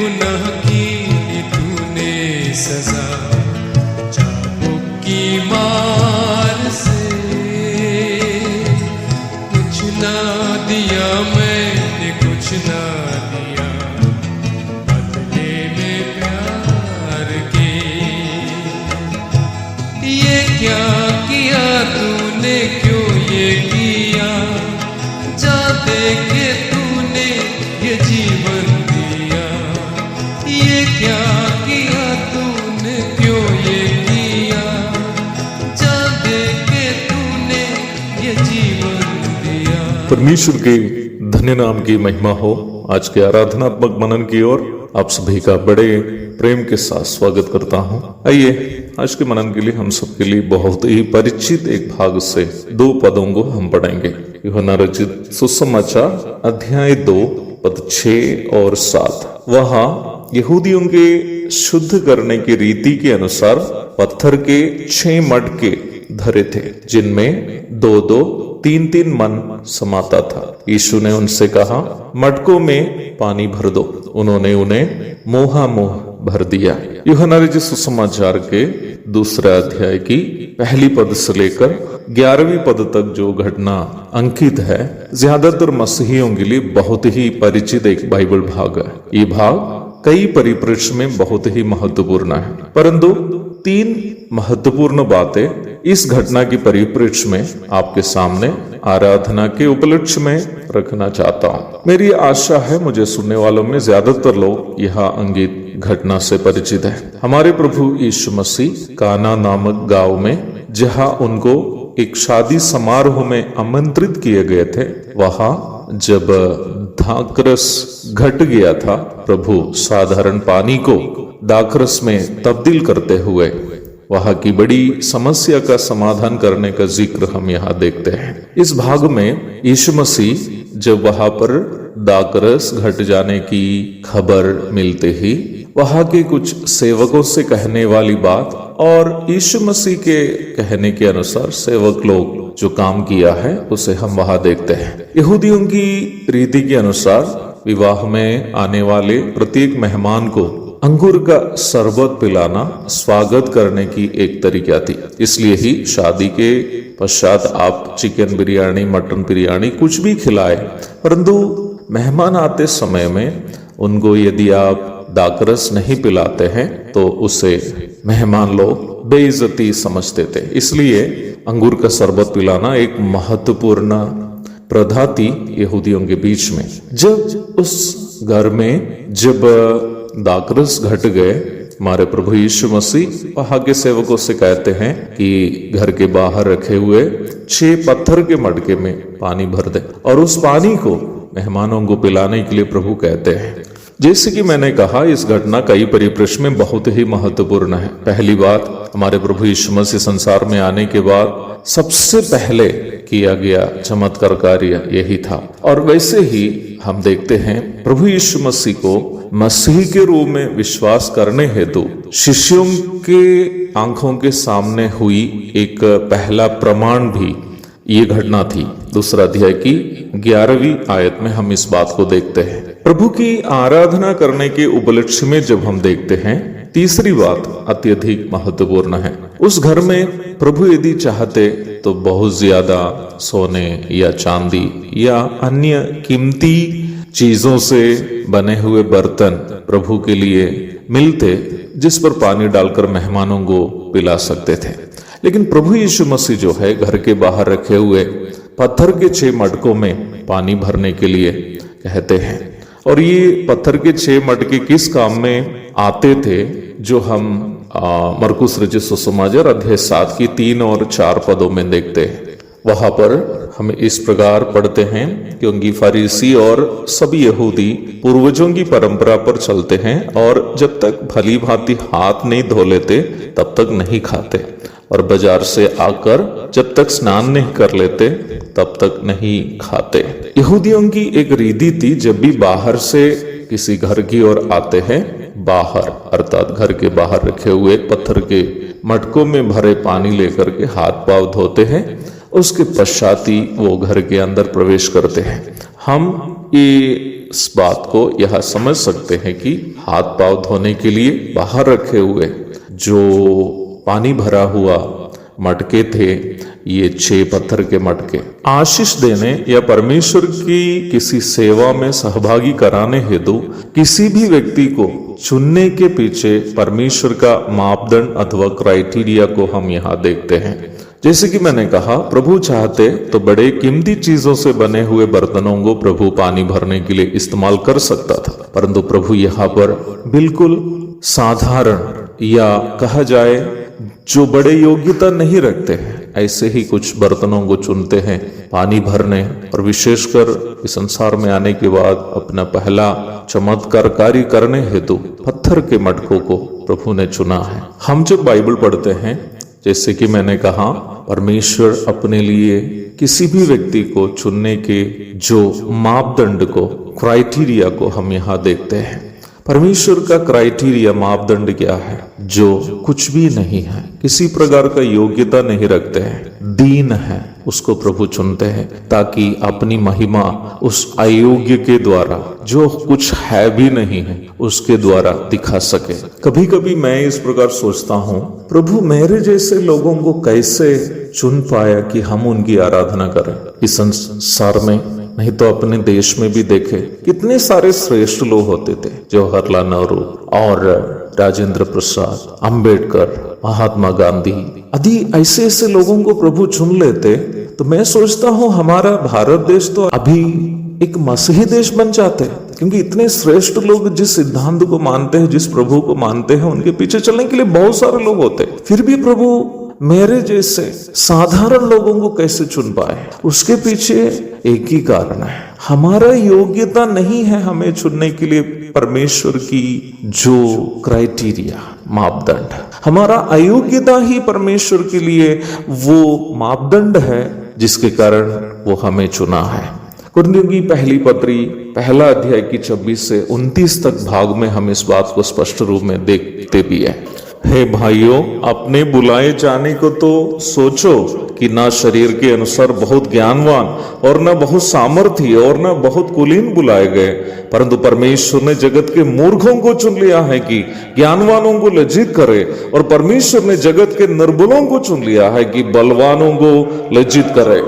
गुनाह की तूने सजा, चाबुक की मार से कुछ ना दिया मैंने, कुछ ना दिया बदले में प्यार के। ये क्या किया तूने, क्यों ये किया, जा दे के तूने ये जीवन दिया। ये क्या किया तूने, क्यों ये किया, जा दे के तूने ये जीवन दिया। परमेश्वर के धन्य नाम की महिमा हो। आज के आराधनात्मक मनन की ओर आप सभी का बड़े प्रेम के साथ स्वागत करता हूं। आइए आज के मनन के लिए हम सबके लिए बहुत ही परिचित एक भाग से 2 पदों को हम पढ़ेंगे। यूहन्ना रचित सुसमाचार अध्याय 2 पद 6 और 7। वहां यहूदियों के शुद्ध करने की रीति के अनुसार पत्थर के 6 मटके धरे थे, जिनमें 2-2 3-3 मन समाता था। यीशु ने उनसे कहा, मटकों में पानी भर दो। उन्होंने उन्हें मुंह भर दिया। यूहन्ना रचित सुसमाचार के 2 अध्याय की पहली पद से लेकर 11वीं पद तक जो घटना अंकित है, ज्यादातर मसीहियों के लिए बहुत ही परिचित एक बाइबल भाग है। ये भाग कई परिप्रेक्ष्य में बहुत ही महत्वपूर्ण है, परंतु 3 महत्वपूर्ण बातें इस घटना की परिप्रेक्ष्य में आपके सामने आराधना के उपलक्ष्य में रखना चाहता हूँ। मेरी आशा है मुझे सुनने वालों में ज्यादातर लोग यह अंकित घटना से परिचित है। हमारे प्रभु यीशु मसीह काना नामक गांव में, जहां उनको एक शादी समारोह में आमंत्रित किए गए थे, वहां जब दाखरस घट गया था, प्रभु साधारण पानी को दाखरस में तब्दील करते हुए वहां की बड़ी समस्या का समाधान करने का जिक्र हम यहाँ देखते हैं। इस भाग में यीशु मसीह जब वहां पर दाखरस घट जाने की खबर मिलते ही वहां के कुछ सेवकों से कहने वाली बात और यीशु मसीह के कहने के अनुसार सेवक लोग जो काम किया है उसे हम वहां देखते हैं। यहूदियों की रीति के अनुसार विवाह में आने वाले प्रत्येक मेहमान को अंगूर का शरबत पिलाना स्वागत करने की एक तरीका थी। इसलिए ही शादी के पश्चात आप चिकन बिरयानी, मटन बिरयानी कुछ भी खिलाए, परंतु मेहमान आते समय में उनको यदि आप दाखरस नहीं पिलाते हैं तो उसे मेहमान लोग बेइज्जती समझते थे। इसलिए अंगूर का शरबत पिलाना एक महत्वपूर्ण प्रथा थी यहूदियों के बीच में। जब उस घर में जब दाखरस घट गए, हमारे प्रभु यीशु मसीह वहां के सेवकों से कहते हैं कि घर के बाहर रखे हुए 6 पत्थर के मटके में पानी भर दे, और उस पानी को मेहमानों को पिलाने के लिए प्रभु कहते हैं। जैसे कि मैंने कहा, इस घटना कई परिप्रेक्ष्य में बहुत ही महत्वपूर्ण है। पहली बात, हमारे प्रभु यीशु मसीह संसार में आने के बाद सबसे पहले किया गया चमत्कार कार्य यही था। और वैसे ही हम देखते हैं प्रभु यीशु मसीह को मसीह के रूप में विश्वास करने हेतु शिष्यों के आंखों के सामने हुई एक पहला प्रमाण भी ये घटना थी। 2 अध्याय की 11वीं आयत में हम इस बात को देखते हैं। प्रभु की आराधना करने के उपलक्ष्य में जब हम देखते हैं, तीसरी बात अत्यधिक महत्वपूर्ण है। उस घर में प्रभु यदि चाहते तो बहुत ज्यादा सोने या चांदी या अन्य कीमती चीजों से बने हुए बर्तन प्रभु के लिए मिलते, जिस पर पानी डालकर मेहमानों को पिला सकते थे। लेकिन प्रभु यीशु मसीह जो है, घर के बाहर रखे हुए पत्थर के 6 मटकों में पानी भरने के लिए कहते हैं। और ये पत्थर के 6 मटके किस काम में आते थे, जो हम मरकुस रचित सुसमाचार अध्याय 7 की 3 और 4 पदों में देखते हैं। वहां पर हम इस प्रकार पढ़ते हैं, क्योंकि फरीसी और सभी यहूदी पूर्वजों की परंपरा पर चलते हैं और जब तक भली भांति हाथ नहीं धो लेते तब तक नहीं खाते, और बाजार से आकर जब तक स्नान नहीं कर लेते तब तक नहीं खाते। यहूदियों की एक रीति थी, जब भी बाहर से किसी घर की ओर आते हैं, बाहर अर्थात घर के बाहर रखे हुए पत्थर के मटकों में भरे पानी लेकर के हाथ पांव धोते हैं, उसके पश्चात ही वो घर के अंदर प्रवेश करते हैं। हम ये इस बात को यह समझ सकते हैं कि हाथ पांव धोने के लिए बाहर रखे हुए जो पानी भरा हुआ मटके थे, ये 6 पत्थर के मटके आशीष देने या परमेश्वर की किसी सेवा में सहभागी कराने हेतु किसी भी व्यक्ति को चुनने के पीछे परमेश्वर का मापदंड अथवा क्राइटेरिया को हम यहाँ देखते हैं। जैसे कि मैंने कहा, प्रभु चाहते तो बड़े कीमती चीजों से बने हुए बर्तनों को प्रभु पानी भरने के लिए इस्तेमाल कर सकता था, परंतु प्रभु यहाँ पर बिल्कुल साधारण या कहा जाए जो बड़े योग्यता नहीं रखते हैं ऐसे ही कुछ बर्तनों को चुनते हैं पानी भरने, और विशेषकर इस संसार में आने के बाद अपना पहला चमत्कार कार्य करने हेतु पत्थर के मटकों को प्रभु ने चुना है। हम जब बाइबल पढ़ते हैं, जैसे कि मैंने कहा, परमेश्वर अपने लिए किसी भी व्यक्ति को चुनने के जो मापदंड को, क्राइटेरिया को हम यहाँ देखते हैं। परमेश्वर का क्राइटेरिया, मापदंड क्या है? जो कुछ भी नहीं है, किसी प्रकार का योग्यता नहीं रखते हैं, दीन है, उसको प्रभु चुनते हैं ताकि अपनी महिमा उस अयोग्य के द्वारा, जो कुछ है भी नहीं है, उसके द्वारा दिखा सके। कभी कभी मैं इस प्रकार सोचता हूँ, प्रभु मेरे जैसे लोगों को कैसे चुन पाया कि हम उनकी आराधना करें इस संसार में। नहीं तो अपने देश में भी देखे कितने सारे श्रेष्ठ लोग होते थे, जवाहरलाल नेहरू और राजेंद्र प्रसाद, अंबेडकर, महात्मा गांधी आदि ऐसे ऐसे लोगों को प्रभु चुन लेते तो मैं सोचता हूँ हमारा भारत देश तो अभी एक मसीही देश बन जाते, क्योंकि इतने श्रेष्ठ लोग जिस सिद्धांत को मानते हैं, जिस प्रभु को मानते हैं, उनके पीछे चलने के लिए बहुत सारे लोग होते, फिर भी प्रभु मेरे जैसे साधारण लोगों को कैसे चुन पाए? उसके पीछे एक ही कारण है, हमारा योग्यता नहीं है हमें चुनने के लिए परमेश्वर की जो क्राइटेरिया, मापदंड। हमारा अयोग्यता ही परमेश्वर के लिए वो मापदंड है जिसके कारण वो हमें चुना है। कुरिन्थियों की पहली पत्री 1 अध्याय की 26 से 29 तक भाग में हम इस बात को स्पष्ट रूप में देखते भी है। हे भाइयों, अपने बुलाए जाने को तो सोचो कि ना शरीर के अनुसार बहुत ज्ञानवान और ना बहुत सामर्थी और ना बहुत कुलीन बुलाए गए, परंतु परमेश्वर ने जगत के मूर्खों को चुन लिया है कि ज्ञानवानों को लज्जित करे, और परमेश्वर ने जगत के निर्बलों को चुन लिया है कि बलवानों को लज्जित करे।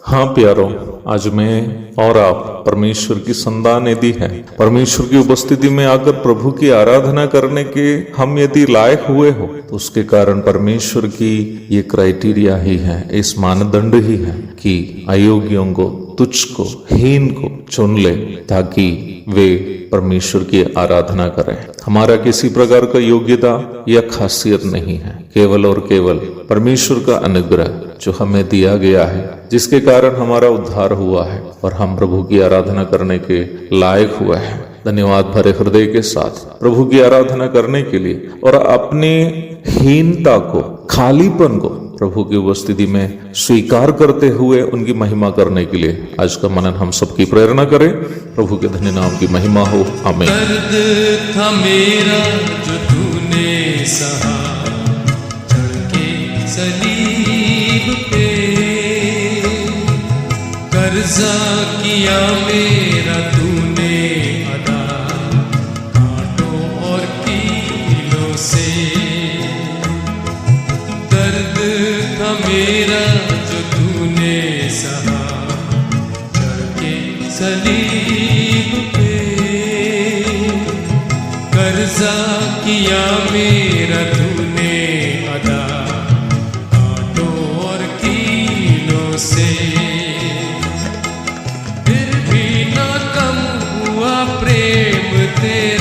हाँ प्यारों, आज मैं और आप परमेश्वर की संतान यदि है, परमेश्वर की उपस्थिति में आकर प्रभु की आराधना करने के हम यदि लायक हुए हो, तो उसके कारण परमेश्वर की ये क्राइटेरिया ही है, इस मानदंड ही है कि अयोग्यों को, तुच्छ को, हीन को चुन ले ताकि वे परमेश्वर की आराधना करें। हमारा किसी प्रकार का योग्यता या खासियत नहीं है, केवल और केवल परमेश्वर का अनुग्रह जो हमें दिया गया है, जिसके कारण हमारा उद्धार हुआ है और हम प्रभु की आराधना करने के लायक हुए हैं। धन्यवाद भरे हृदय के साथ प्रभु की आराधना करने के लिए और अपने हीनता को, खालीपन को प्रभु की उपस्थिति में स्वीकार करते हुए उनकी महिमा करने के लिए आज का मनन हम सबकी प्रेरणा करें। प्रभु के धन्य नाम की महिमा हो, आमीन। दर्द था मेरा जो तूने सहा, चढ़ के सलीब पे, कर्जा किया मेरा तूने अदा, कांटों और कीलों से। दर्द था मेरा जो तूने सहा, चढ़ के सलीब पे, कर्जा किया मेरा तूने अदा, कांटों और कीलों से। फिर भी ना कम हुआ प्रेम तेरा,